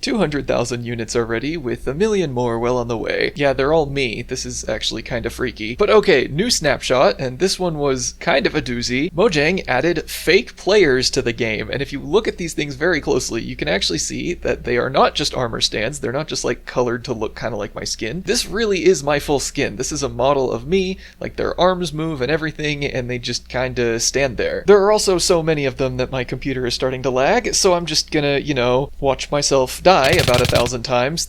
200,000 units already, with a million more well on the way. Yeah, they're all me. This is actually kind of freaky. But okay, new snapshot, and this one was kind of a doozy. Mojang added fake players to the game, and if you look at these things very closely, you can actually see that they are not just armor stands, they're not just like colored to look kind of like my skin. This really is my full skin. This is a model of me, like their arms move and everything, and they just kinda stand there. There are also so many of them that my computer is starting to lag, so I'm just gonna, watch myself die about 1,000 times.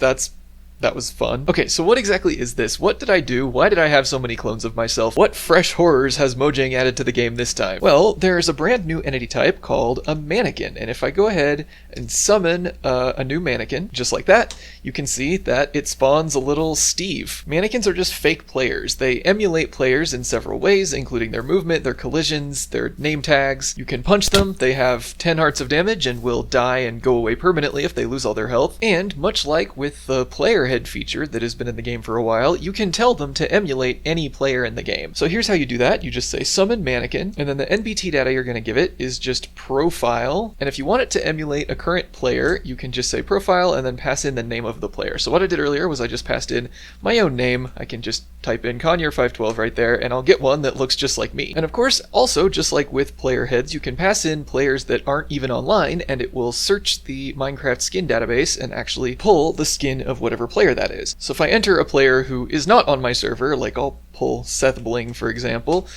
That was fun. Okay, so what exactly is this? What did I do? Why did I have so many clones of myself? What fresh horrors has Mojang added to the game this time? Well, there's a brand new entity type called a mannequin, and if I go ahead and summon a new mannequin, just like that, you can see that it spawns a little Steve. Mannequins are just fake players. They emulate players in several ways, including their movement, their collisions, their name tags. You can punch them, they have 10 hearts of damage and will die and go away permanently if they lose all their health. And much like with the player head feature that has been in the game for a while, you can tell them to emulate any player in the game. So here's how you do that. You just say summon mannequin, and then the NBT data you're going to give it is just profile. And if you want it to emulate a current player, you can just say profile and then pass in the name of the player. So what I did earlier was I just passed in my own name. I can just type in Conyer512 right there, and I'll get one that looks just like me. And of course, also, just like with player heads, you can pass in players that aren't even online, and it will search the Minecraft skin database and actually pull the skin of whatever player that is. So if I enter a player who is not on my server, like I'll pull Seth Bling for example,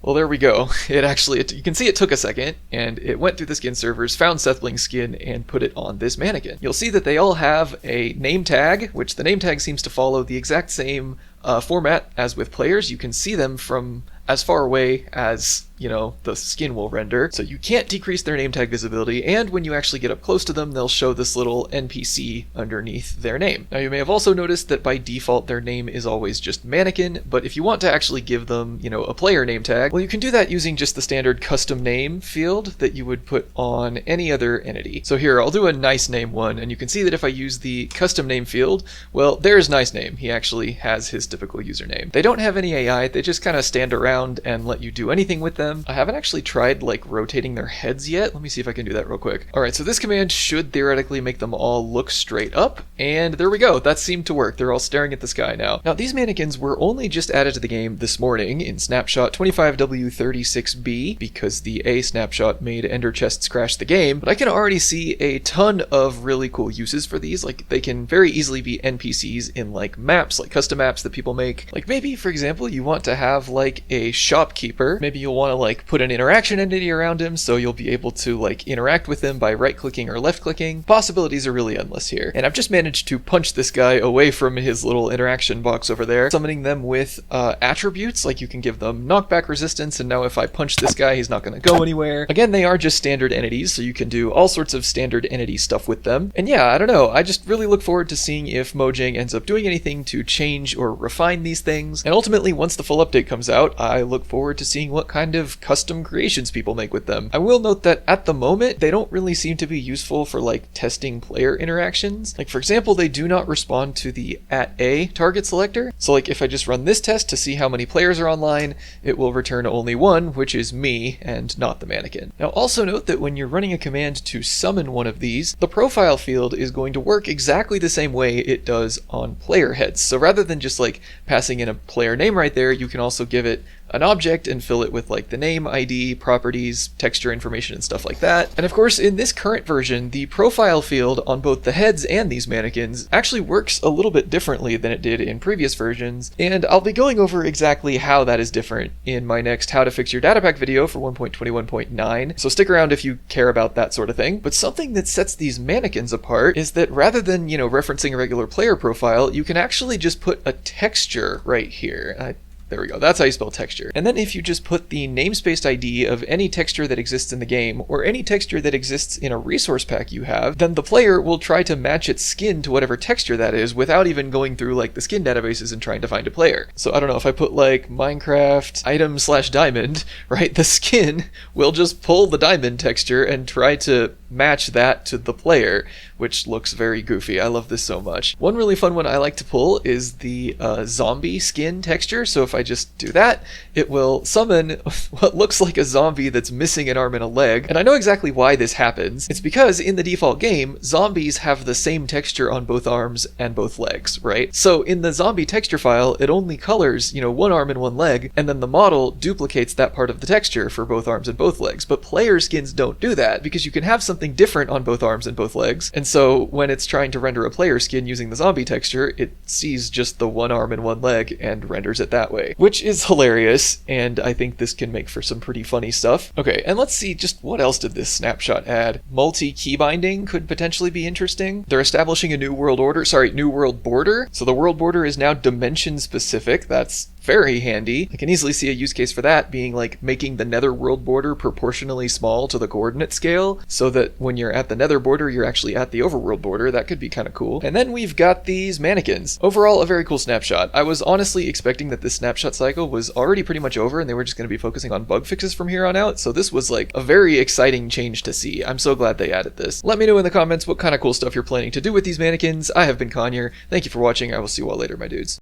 well, there we go. You can see it took a second, and it went through the skin servers, found Seth Bling's skin, and put it on this mannequin. You'll see that they all have a name tag, which the name tag seems to follow the exact same format as with players. You can see them from as far away as, the skin will render, so you can't decrease their name tag visibility, and when you actually get up close to them, they'll show this little NPC underneath their name. Now, you may have also noticed that by default their name is always just mannequin, but if you want to actually give them, a player name tag, well, you can do that using just the standard custom name field that you would put on any other entity. So here, I'll do a nice name one, and you can see that if I use the custom name field, well, there's nice name. He actually has his typical username. They don't have any AI, they just kind of stand around and let you do anything with them. I haven't actually tried rotating their heads yet. Let me see if I can do that real quick. Alright, so this command should theoretically make them all look straight up, and there we go. That seemed to work. They're all staring at the sky now. Now, these mannequins were only just added to the game this morning in snapshot 25W36B, because the A snapshot made ender chests crash the game, but I can already see a ton of really cool uses for these. They can very easily be NPCs in maps, custom maps that people make. Maybe, for example, you want to have a shopkeeper. Maybe you'll want to put an interaction entity around him, so you'll be able to interact with him by right-clicking or left-clicking. Possibilities are really endless here. And I've just managed to punch this guy away from his little interaction box over there, summoning them with attributes, you can give them knockback resistance, and now if I punch this guy, he's not going to go anywhere. Again, they are just standard entities, so you can do all sorts of standard entity stuff with them. And yeah, I don't know, I just really look forward to seeing if Mojang ends up doing anything to change or refine these things. And ultimately, once the full update comes out, I look forward to seeing what kind of custom creations people make with them. I will note that at the moment, they don't really seem to be useful for testing player interactions. For example, they do not respond to the @A target selector. So if I just run this test to see how many players are online, it will return only one, which is me and not the mannequin. Now also note that when you're running a command to summon one of these, the profile field is going to work exactly the same way it does on player heads. So rather than just passing in a player name right there, you can also give it an object and fill it with the name, ID, properties, texture information, and stuff like that. And of course, in this current version, the profile field on both the heads and these mannequins actually works a little bit differently than it did in previous versions, and I'll be going over exactly how that is different in my next How to Fix Your Data Pack video for 1.21.9, so stick around if you care about that sort of thing. But something that sets these mannequins apart is that rather than, referencing a regular player profile, you can actually just put a texture right here. There we go, that's how you spell texture. And then if you just put the namespace ID of any texture that exists in the game, or any texture that exists in a resource pack you have, then the player will try to match its skin to whatever texture that is without even going through the skin databases and trying to find a player. So I don't know, if I put Minecraft item/diamond, right, the skin will just pull the diamond texture and try to match that to the player, which looks very goofy. I love this so much. One really fun one I like to pull is the zombie skin texture. So if I just do that, it will summon what looks like a zombie that's missing an arm and a leg. And I know exactly why this happens. It's because in the default game, zombies have the same texture on both arms and both legs, right? So in the zombie texture file, it only colors, one arm and one leg, and then the model duplicates that part of the texture for both arms and both legs. But player skins don't do that, because you can have something different on both arms and both legs. And so when it's trying to render a player skin using the zombie texture, it sees just the one arm and one leg and renders it that way, which is hilarious, and I think this can make for some pretty funny stuff. Okay, and let's see just what else did this snapshot add. Multi-key binding could potentially be interesting. They're establishing a new world border. So the world border is now dimension specific. That's very handy. I can easily see a use case for that being like making the nether world border proportionally small to the coordinate scale, so that when you're at the nether border, you're actually at the overworld border. That could be kind of cool. And then we've got these mannequins. Overall, a very cool snapshot. I was honestly expecting that this snapshot cycle was already pretty much over and they were just going to be focusing on bug fixes from here on out, so this was like a very exciting change to see. I'm so glad they added this. Let me know in the comments what kind of cool stuff you're planning to do with these mannequins. I have been Conyer. Thank you for watching. I will see you all later, my dudes.